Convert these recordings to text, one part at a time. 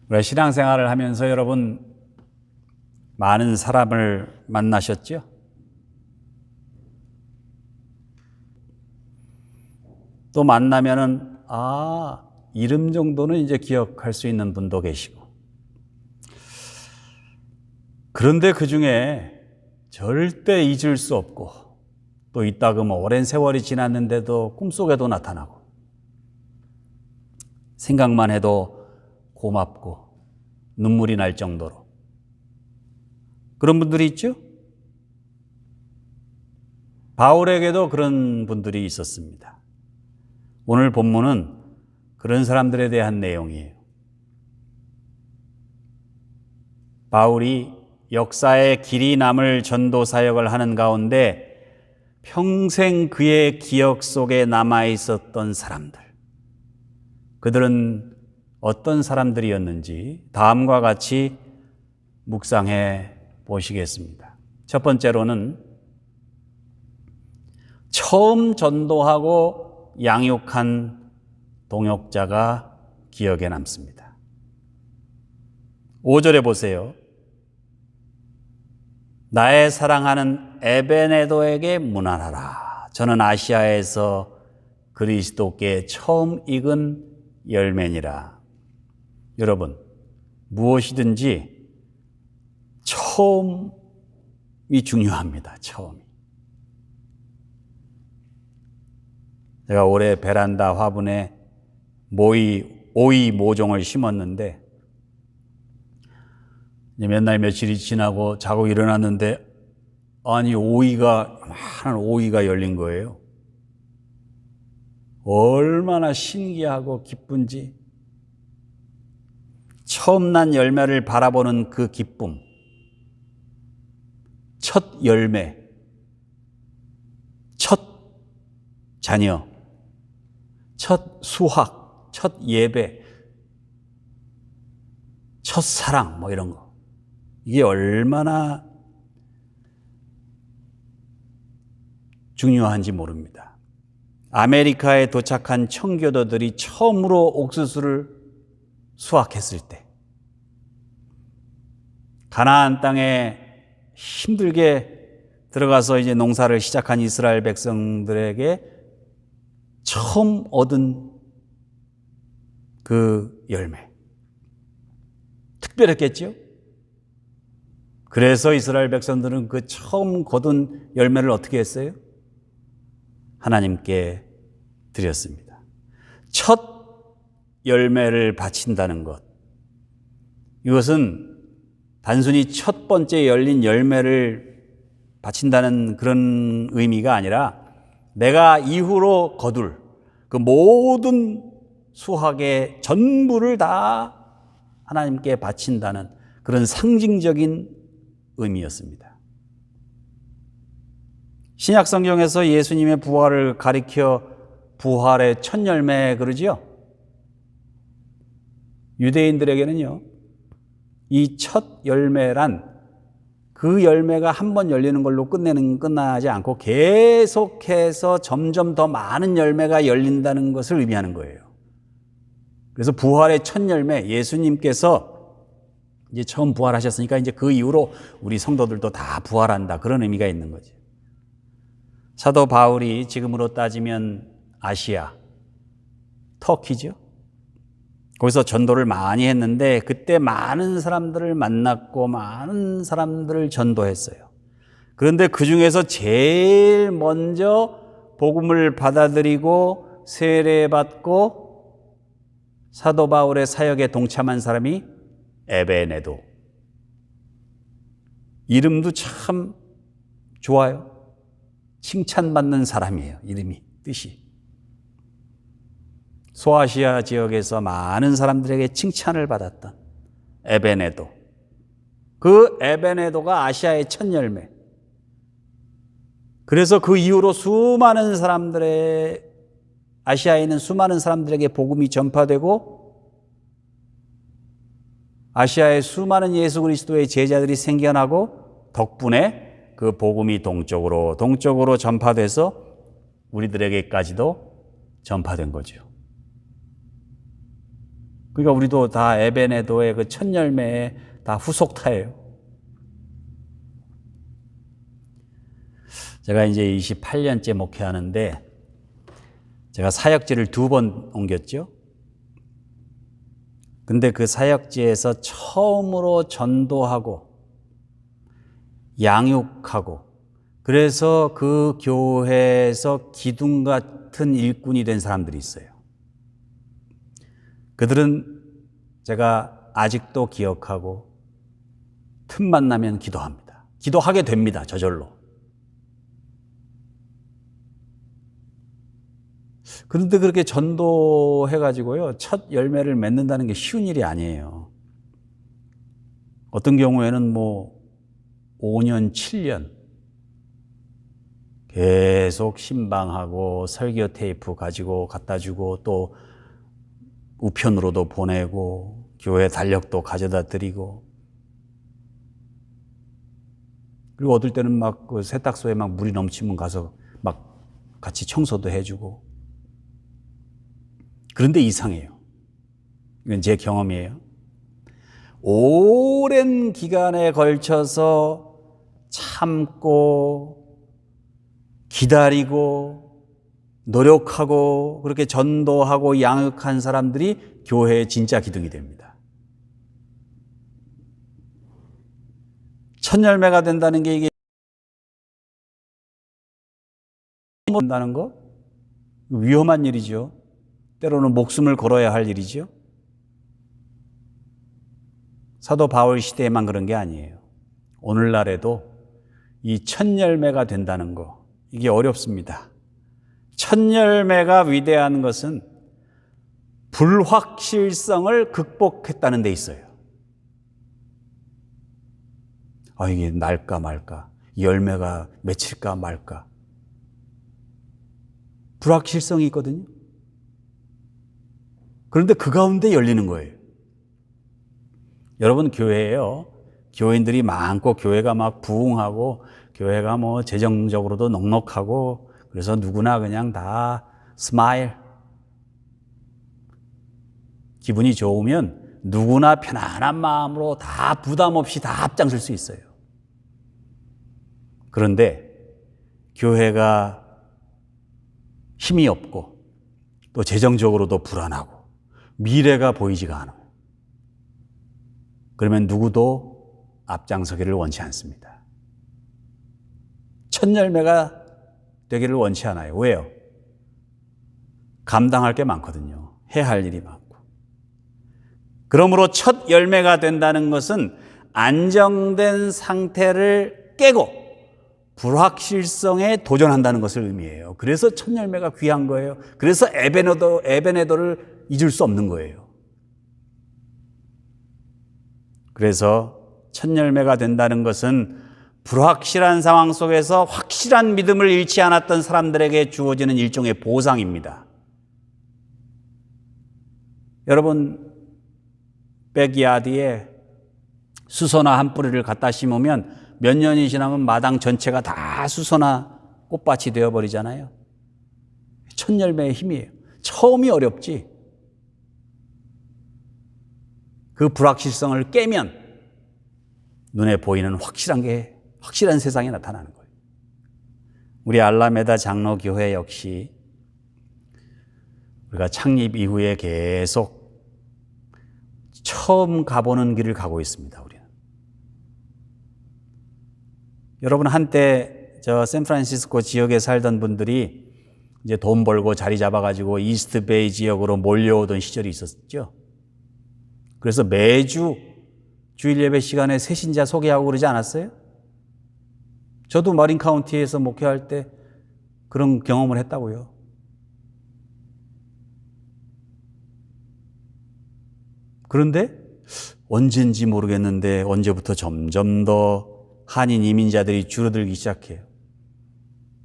우리가 신앙생활을 하면서 여러분 많은 사람을 만나셨죠? 또 만나면은 이름 정도는 이제 기억할 수 있는 분도 계시고, 그런데 그 중에 절대 잊을 수 없고 또 이따금 오랜 세월이 지났는데도 꿈속에도 나타나고 생각만 해도 고맙고 눈물이 날 정도로 그런 분들이 있죠? 바울에게도 그런 분들이 있었습니다. 오늘 본문은 그런 사람들에 대한 내용이에요. 바울이 역사에 길이 남을 전도 사역을 하는 가운데 평생 그의 기억 속에 남아 있었던 사람들, 그들은 어떤 사람들이었는지 다음과 같이 묵상해 보시겠습니다. 첫 번째로는 처음 전도하고 양육한 동역자가 기억에 남습니다. 5절에 보세요. 나의 사랑하는 에베네도에게 문안하라. 저는 아시아에서 그리스도께 처음 익은 열매니라. 여러분, 무엇이든지 처음이 중요합니다. 처음이. 제가 올해 베란다 화분에 오이 모종을 심었는데 몇 날 며칠이 지나고 자고 일어났는데 많은 오이가 열린 거예요. 얼마나 신기하고 기쁜지. 처음 난 열매를 바라보는 그 기쁨, 첫 열매, 첫 자녀, 첫 수학, 첫 예배, 첫 사랑, 이런 거. 이게 얼마나 중요한지 모릅니다. 아메리카에 도착한 청교도들이 처음으로 옥수수를 수확했을 때, 가나안 땅에 힘들게 들어가서 이제 농사를 시작한 이스라엘 백성들에게 처음 얻은 그 열매. 특별했겠죠? 그래서 이스라엘 백성들은 그 처음 거둔 열매를 어떻게 했어요? 하나님께 드렸습니다. 첫 열매를 바친다는 것. 이것은 단순히 첫 번째 열린 열매를 바친다는 그런 의미가 아니라 내가 이후로 거둘 그 모든 수확의 전부를 다 하나님께 바친다는 그런 상징적인 의미였습니다. 신약 성경에서 예수님의 부활을 가리켜 부활의 첫 열매 그러지요? 유대인들에게는요, 이 첫 열매란 그 열매가 한 번 열리는 걸로 끝나지 않고 계속해서 점점 더 많은 열매가 열린다는 것을 의미하는 거예요. 그래서 부활의 첫 열매, 예수님께서 이제 처음 부활하셨으니까 이제 그 이후로 우리 성도들도 다 부활한다. 그런 의미가 있는 거죠. 사도 바울이 지금으로 따지면 아시아, 터키죠. 거기서 전도를 많이 했는데 그때 많은 사람들을 만났고 많은 사람들을 전도했어요. 그런데 그 중에서 제일 먼저 복음을 받아들이고 세례받고 사도 바울의 사역에 동참한 사람이 에베네도. 이름도 참 좋아요. 칭찬받는 사람이에요. 이름이, 뜻이. 소아시아 지역에서 많은 사람들에게 칭찬을 받았던 에베네도. 그 에베네도가 아시아의 첫 열매. 그래서 그 이후로 아시아에 있는 수많은 사람들에게 복음이 전파되고 아시아에 수많은 예수 그리스도의 제자들이 생겨나고 덕분에 그 복음이 동쪽으로 전파돼서 우리들에게까지도 전파된 거죠. 그러니까 우리도 다 에베네도의 그 첫 열매의 다 후속타예요. 제가 이제 28년째 목회하는데 제가 사역지를 2번 옮겼죠. 근데 그 사역지에서 처음으로 전도하고 양육하고 그래서 그 교회에서 기둥 같은 일꾼이 된 사람들이 있어요. 그들은 제가 아직도 기억하고 틈만 나면 기도합니다. 기도하게 됩니다. 저절로. 그런데 그렇게 전도해가지고요, 첫 열매를 맺는다는 게 쉬운 일이 아니에요. 어떤 경우에는 5년, 7년 계속 신방하고 설교 테이프 가지고 갖다 주고 또 우편으로도 보내고 교회 달력도 가져다 드리고 그리고 어떨 때는 막 그 세탁소에 막 물이 넘치면 가서 막 같이 청소도 해주고 그런데 이상해요. 이건 제 경험이에요. 오랜 기간에 걸쳐서 참고 기다리고 노력하고 그렇게 전도하고 양육한 사람들이 교회의 진짜 기둥이 됩니다. 첫 열매가 된다는 게 이게 된다는 거 위험한 일이죠. 때로는 목숨을 걸어야 할 일이죠. 사도 바울 시대에만 그런 게 아니에요. 오늘날에도 이 첫 열매가 된다는 거 이게 어렵습니다. 첫 열매가 위대한 것은 불확실성을 극복했다는 데 있어요. 이게 날까 말까, 열매가 맺힐까 말까. 불확실성이 있거든요. 그런데 그 가운데 열리는 거예요. 여러분 교회에요. 교인들이 많고 교회가 막 부흥하고 교회가 재정적으로도 넉넉하고 그래서 누구나 그냥 다 스마일. 기분이 좋으면 누구나 편안한 마음으로 다 부담 없이 다 앞장설 수 있어요. 그런데 교회가 힘이 없고 또 재정적으로도 불안하고 미래가 보이지가 않아요. 그러면 누구도 앞장서기를 원치 않습니다. 첫 열매가 되기를 원치 않아요. 왜요? 감당할 게 많거든요. 해야 할 일이 많고. 그러므로 첫 열매가 된다는 것은 안정된 상태를 깨고 불확실성에 도전한다는 것을 의미해요. 그래서 첫 열매가 귀한 거예요. 그래서 에베네도를 잊을 수 없는 거예요. 그래서 첫 열매가 된다는 것은 불확실한 상황 속에서 확실한 믿음을 잃지 않았던 사람들에게 주어지는 일종의 보상입니다. 여러분, 백야드에 수소나 한 뿌리를 갖다 심으면 몇 년이 지나면 마당 전체가 다 수소나 꽃밭이 되어버리잖아요. 첫 열매의 힘이에요. 처음이 어렵지. 그 불확실성을 깨면 눈에 보이는 확실한 세상이 나타나는 거예요. 우리 알라메다 장로교회 역시 우리가 창립 이후에 계속 처음 가보는 길을 가고 있습니다. 우리는. 여러분 한때 저 샌프란시스코 지역에 살던 분들이 이제 돈 벌고 자리 잡아가지고 이스트베이 지역으로 몰려오던 시절이 있었죠. 그래서 매주 주일 예배 시간에 새신자 소개하고 그러지 않았어요? 저도 마린 카운티에서 목회할 때 그런 경험을 했다고요. 그런데 언젠지 모르겠는데 언제부터 점점 더 한인 이민자들이 줄어들기 시작해요.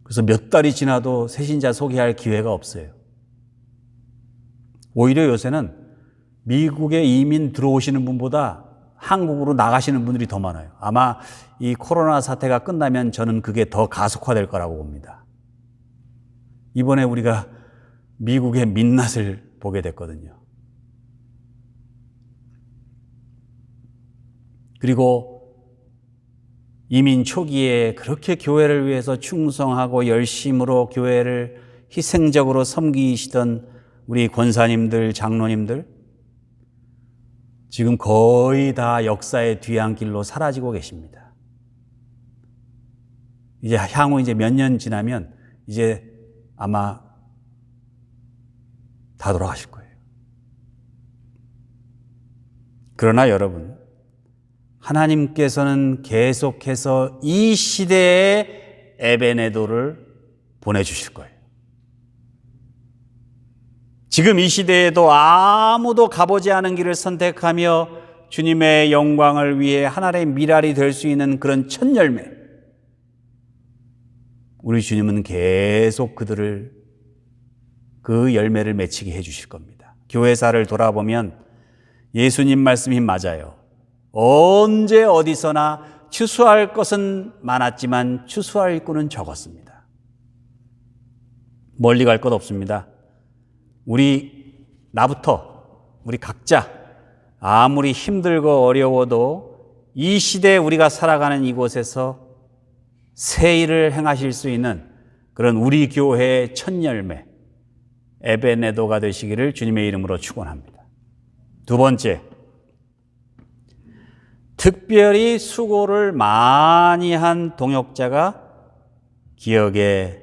그래서 몇 달이 지나도 새신자 소개할 기회가 없어요. 오히려 요새는 미국에 이민 들어오시는 분보다 한국으로 나가시는 분들이 더 많아요. 아마 이 코로나 사태가 끝나면 저는 그게 더 가속화될 거라고 봅니다. 이번에 우리가 미국의 민낯을 보게 됐거든요. 그리고 이민 초기에 그렇게 교회를 위해서 충성하고 열심으로 교회를 희생적으로 섬기시던 우리 권사님들, 장로님들, 지금 거의 다 역사의 뒤안길로 사라지고 계십니다. 이제 향후 이제 몇 년 지나면 이제 아마 다 돌아가실 거예요. 그러나 여러분, 하나님께서는 계속해서 이 시대에 에베네도를 보내주실 거예요. 지금 이 시대에도 아무도 가보지 않은 길을 선택하며 주님의 영광을 위해 하나님의 미랄이 될 수 있는 그런 첫 열매, 우리 주님은 계속 그들을 그 열매를 맺히게 해 주실 겁니다. 교회사를 돌아보면 예수님 말씀이 맞아요. 언제 어디서나 추수할 것은 많았지만 추수할 일꾼은 적었습니다. 멀리 갈 것 없습니다. 나부터 우리 각자 아무리 힘들고 어려워도 이 시대에 우리가 살아가는 이곳에서 새 일을 행하실 수 있는 그런 우리 교회의 첫 열매, 에베네도가 되시기를 주님의 이름으로 축원합니다. 두 번째, 특별히 수고를 많이 한 동역자가 기억에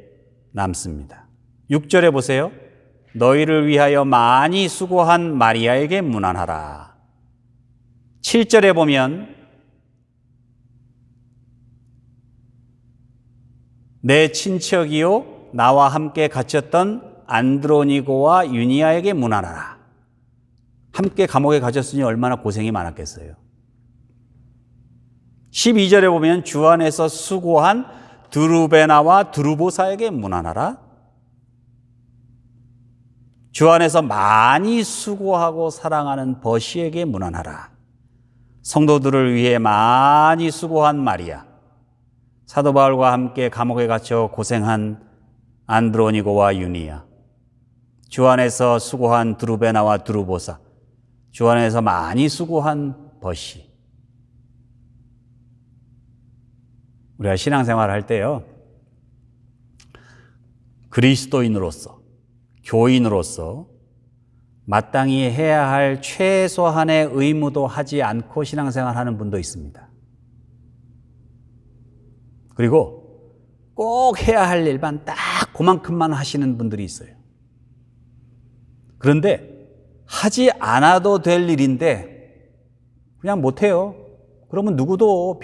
남습니다. 6절에 보세요. 너희를 위하여 많이 수고한 마리아에게 문안하라. 7절에 보면 내 친척이요 나와 함께 갇혔던 안드로니고와 유니아에게 문안하라. 함께 감옥에 갇혔으니 얼마나 고생이 많았겠어요. 12절에 보면 주 안에서 수고한 드루베나와 드루보사에게 문안하라. 주 안에서 많이 수고하고 사랑하는 버시에게 문안하라. 성도들을 위해 많이 수고한 마리아, 사도 바울과 함께 감옥에 갇혀 고생한 안드로니고와 유니아, 주 안에서 수고한 드루베나와 드루보사, 주 안에서 많이 수고한 버시. 우리가 신앙생활을 할 때요, 그리스도인으로서, 교인으로서 마땅히 해야 할 최소한의 의무도 하지 않고 신앙생활하는 분도 있습니다. 그리고 꼭 해야 할 일만 딱 그만큼만 하시는 분들이 있어요. 그런데 하지 않아도 될 일인데 그냥 못해요. 그러면 누구도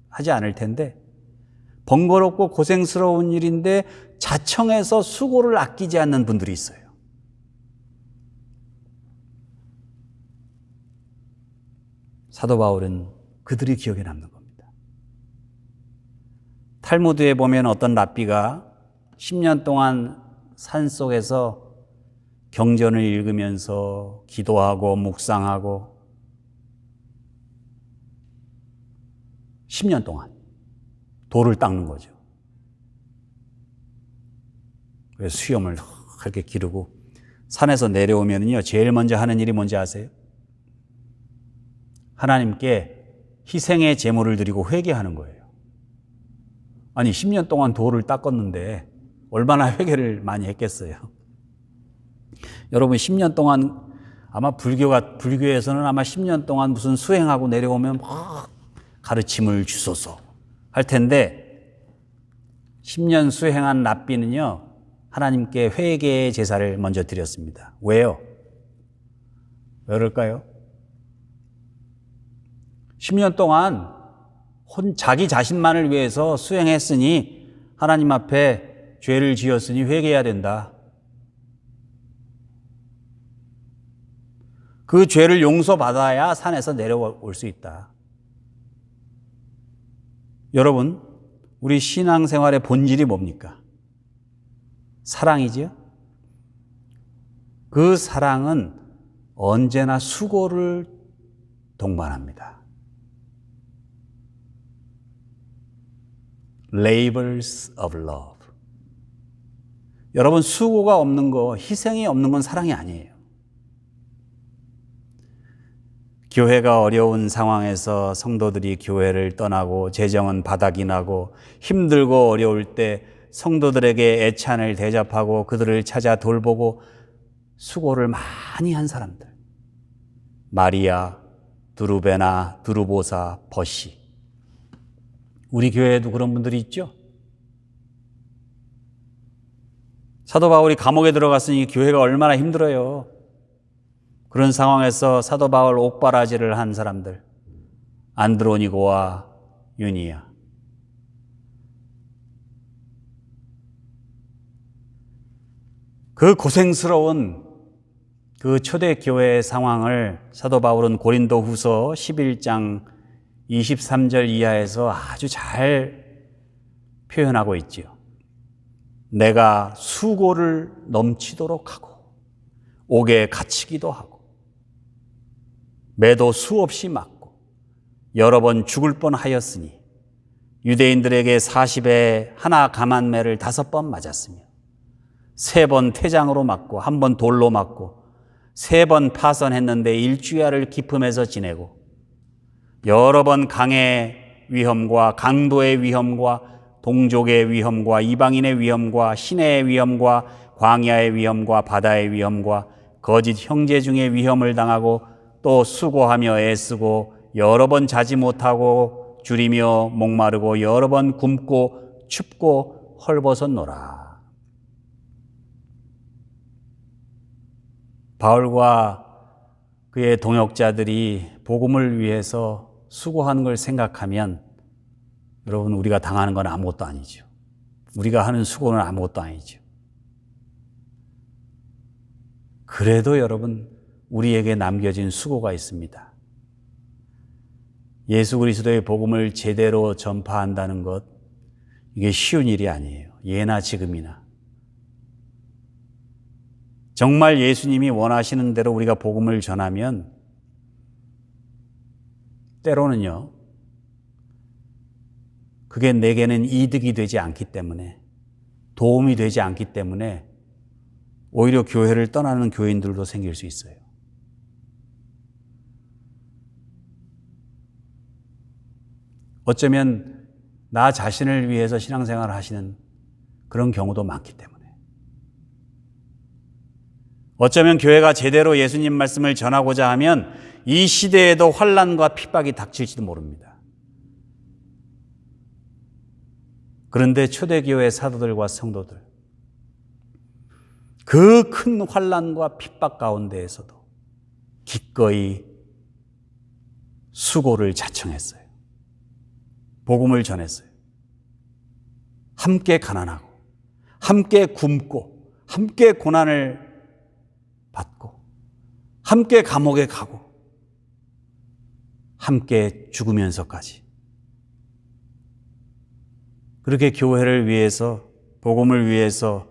하지 않을 텐데, 번거롭고 고생스러운 일인데 자청해서 수고를 아끼지 않는 분들이 있어요. 사도 바울은 그들이 기억에 남는 겁니다. 탈무드에 보면 어떤 랍비가 10년 동안 산속에서 경전을 읽으면서 기도하고 묵상하고 10년 동안 돌을 닦는 거죠. 그래서 수염을 그렇게 기르고 산에서 내려오면요, 제일 먼저 하는 일이 뭔지 아세요? 하나님께 희생의 제물을 드리고 회개하는 거예요. 아니 10년 동안 돌을 닦았는데 얼마나 회개를 많이 했겠어요. 여러분 10년 동안 아마 불교에서는 아마 10년 동안 무슨 수행하고 내려오면 막 가르침을 주소서 할 텐데 10년 수행한 랍비는요, 하나님께 회개의 제사를 먼저 드렸습니다. 왜요? 왜 그럴까요? 10년 동안 자기 자신만을 위해서 수행했으니 하나님 앞에 죄를 지었으니 회개해야 된다. 그 죄를 용서받아야 산에서 내려올 수 있다. 여러분, 우리 신앙생활의 본질이 뭡니까? 사랑이지요? 그 사랑은 언제나 수고를 동반합니다. Labors of love. 여러분, 수고가 없는 거, 희생이 없는 건 사랑이 아니에요. 교회가 어려운 상황에서 성도들이 교회를 떠나고 재정은 바닥이 나고 힘들고 어려울 때 성도들에게 애찬을 대접하고 그들을 찾아 돌보고 수고를 많이 한 사람들. 마리아, 두루베나, 두루보사, 버시. 우리 교회에도 그런 분들이 있죠? 사도 바울이 감옥에 들어갔으니 교회가 얼마나 힘들어요. 그런 상황에서 사도 바울 옥바라지를 한 사람들, 안드로니고와 유니아. 그 고생스러운 그 초대교회의 상황을 사도 바울은 고린도 후서 11장 23절 이하에서 아주 잘 표현하고 있지요. 내가 수고를 넘치도록 하고 옥에 갇히기도 하고 매도 수없이 맞고 여러 번 죽을 뻔하였으니 유대인들에게 40에 하나 감한매를 5번 맞았으며 3번 태장으로 맞고 1번 돌로 맞고 3번 파선했는데 일주야를 기품에서 지내고 여러 번 강의 위험과 강도의 위험과 동족의 위험과 이방인의 위험과 시내의 위험과 광야의 위험과 바다의 위험과 거짓 형제 중에 위험을 당하고 또 수고하며 애쓰고 여러 번 자지 못하고 줄이며 목마르고 여러 번 굶고 춥고 헐벗었노라. 바울과 그의 동역자들이 복음을 위해서 수고하는 걸 생각하면 여러분, 우리가 당하는 건 아무것도 아니죠. 우리가 하는 수고는 아무것도 아니죠. 그래도 여러분, 우리에게 남겨진 수고가 있습니다. 예수 그리스도의 복음을 제대로 전파한다는 것, 이게 쉬운 일이 아니에요. 예나 지금이나. 정말 예수님이 원하시는 대로 우리가 복음을 전하면 때로는요, 그게 내게는 이득이 되지 않기 때문에, 도움이 되지 않기 때문에 오히려 교회를 떠나는 교인들도 생길 수 있어요. 어쩌면 나 자신을 위해서 신앙생활을 하시는 그런 경우도 많기 때문에. 어쩌면 교회가 제대로 예수님 말씀을 전하고자 하면 이 시대에도 환난과 핍박이 닥칠지도 모릅니다. 그런데 초대교회 사도들과 성도들, 그 큰 환난과 핍박 가운데에서도 기꺼이 수고를 자청했어요. 복음을 전했어요. 함께 가난하고, 함께 굶고, 함께 고난을 받고, 함께 감옥에 가고, 함께 죽으면서까지. 그렇게 교회를 위해서, 복음을 위해서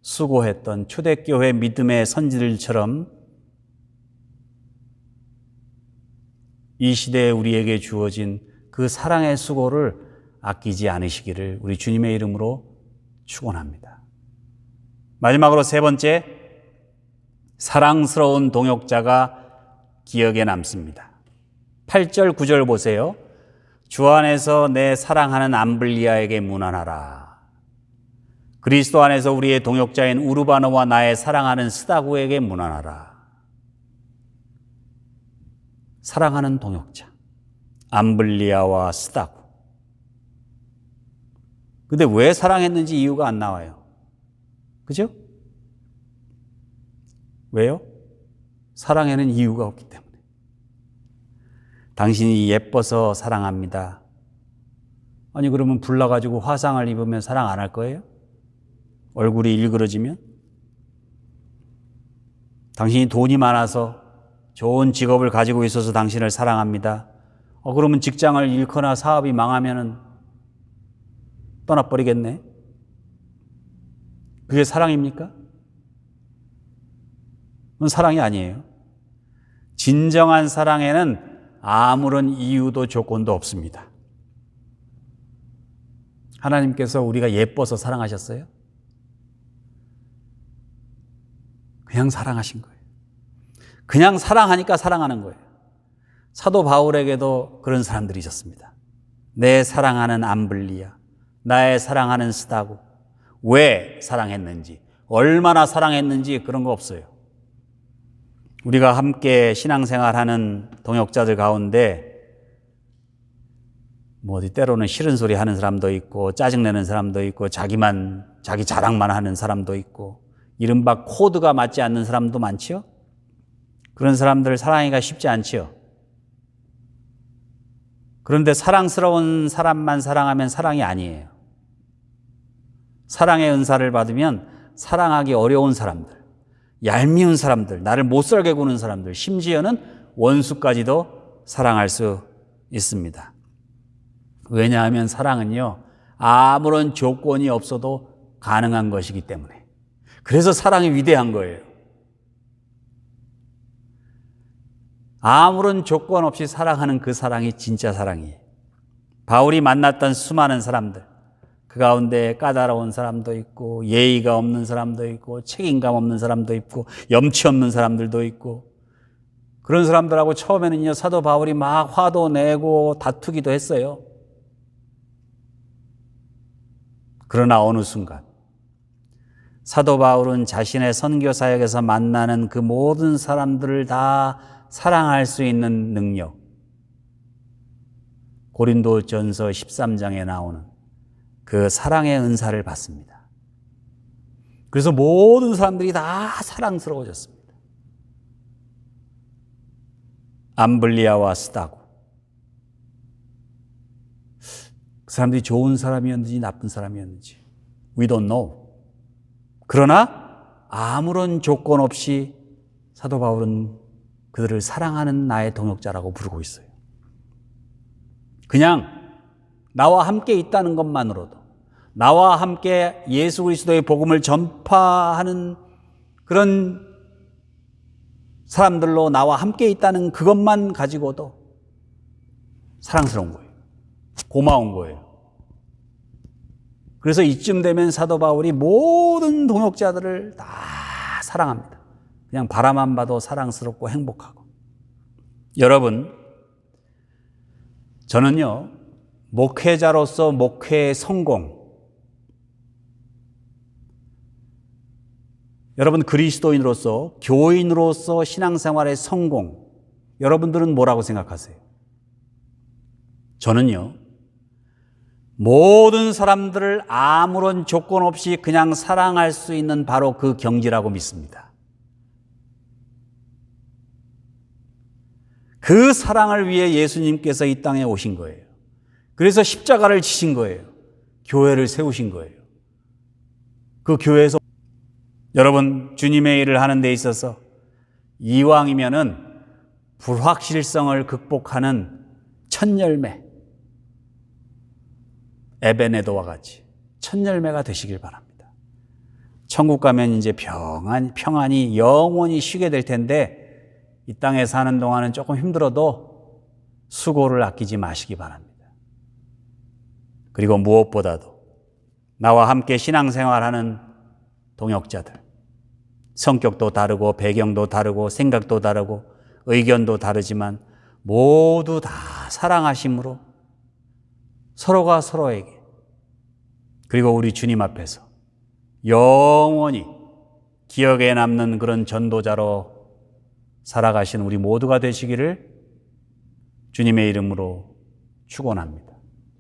수고했던 초대교회 믿음의 선지들처럼 이 시대에 우리에게 주어진 그 사랑의 수고를 아끼지 않으시기를 우리 주님의 이름으로 축원합니다. 마지막으로 3번째, 사랑스러운 동역자가 기억에 남습니다. 8절 9절 보세요. 주 안에서 내 사랑하는 암블리아에게 문안하라. 그리스도 안에서 우리의 동역자인 우르바노와 나의 사랑하는 스다구에게 문안하라. 사랑하는 동역자, 암블리아와 스다구. 근데 왜 사랑했는지 이유가 안 나와요. 그죠? 왜요? 사랑에는 이유가 없기 때문에. 당신이 예뻐서 사랑합니다. 아니, 그러면 불나가지고 화상을 입으면 사랑 안 할 거예요? 얼굴이 일그러지면? 당신이 돈이 많아서 좋은 직업을 가지고 있어서 당신을 사랑합니다. 그러면 직장을 잃거나 사업이 망하면 떠나버리겠네? 그게 사랑입니까? 그건 사랑이 아니에요. 진정한 사랑에는 아무런 이유도 조건도 없습니다. 하나님께서 우리가 예뻐서 사랑하셨어요? 그냥 사랑하신 거예요. 그냥 사랑하니까 사랑하는 거예요. 사도 바울에게도 그런 사람들이 있었습니다. 내 사랑하는 암블리아, 나의 사랑하는 스다고. 왜 사랑했는지, 얼마나 사랑했는지 그런 거 없어요. 우리가 함께 신앙생활하는 동역자들 가운데 어디 때로는 싫은 소리 하는 사람도 있고 짜증내는 사람도 있고 자기 자랑만 하는 사람도 있고 이른바 코드가 맞지 않는 사람도 많지요. 그런 사람들 사랑하기가 쉽지 않지요. 그런데 사랑스러운 사람만 사랑하면 사랑이 아니에요. 사랑의 은사를 받으면 사랑하기 어려운 사람들, 얄미운 사람들, 나를 못살게 구는 사람들, 심지어는 원수까지도 사랑할 수 있습니다. 왜냐하면 사랑은요, 아무런 조건이 없어도 가능한 것이기 때문에. 그래서 사랑이 위대한 거예요. 아무런 조건 없이 사랑하는 그 사랑이 진짜 사랑이에요. 바울이 만났던 수많은 사람들, 그 가운데 까다로운 사람도 있고 예의가 없는 사람도 있고 책임감 없는 사람도 있고 염치 없는 사람들도 있고, 그런 사람들하고 처음에는요 사도 바울이 막 화도 내고 다투기도 했어요. 그러나 어느 순간 사도 바울은 자신의 선교 사역에서 만나는 그 모든 사람들을 다 사랑할 수 있는 능력, 고린도전서 13장에 나오는 그 사랑의 은사를 받습니다. 그래서 모든 사람들이 다 사랑스러워졌습니다. 암블리아와 스다고. 그 사람들이 좋은 사람이었는지 나쁜 사람이었는지 We don't know. 그러나 아무런 조건 없이 사도 바울은 그들을 사랑하는 나의 동역자라고 부르고 있어요. 그냥 나와 함께 있다는 것만으로도, 나와 함께 예수 그리스도의 복음을 전파하는 그런 사람들로 나와 함께 있다는 그것만 가지고도 사랑스러운 거예요. 고마운 거예요. 그래서 이쯤 되면 사도 바울이 모든 동역자들을 다 사랑합니다. 그냥 바라만 봐도 사랑스럽고 행복하고. 여러분, 저는요, 목회자로서 목회의 성공, 여러분 그리스도인으로서, 교인으로서 신앙생활의 성공, 여러분들은 뭐라고 생각하세요? 저는요, 모든 사람들을 아무런 조건 없이 그냥 사랑할 수 있는 바로 그 경지라고 믿습니다. 그 사랑을 위해 예수님께서 이 땅에 오신 거예요. 그래서 십자가를 지신 거예요. 교회를 세우신 거예요. 그 교회에서 여러분, 주님의 일을 하는 데 있어서 이왕이면은 불확실성을 극복하는 첫 열매, 에베네도와 같이 첫 열매가 되시길 바랍니다. 천국 가면 이제 평안이 영원히 쉬게 될 텐데, 이 땅에 사는 동안은 조금 힘들어도 수고를 아끼지 마시기 바랍니다. 그리고 무엇보다도 나와 함께 신앙생활하는 동역자들, 성격도 다르고 배경도 다르고 생각도 다르고 의견도 다르지만 모두 다 사랑하심으로 서로가 서로에게, 그리고 우리 주님 앞에서 영원히 기억에 남는 그런 전도자로 살아가신 우리 모두가 되시기를 주님의 이름으로 축원합니다.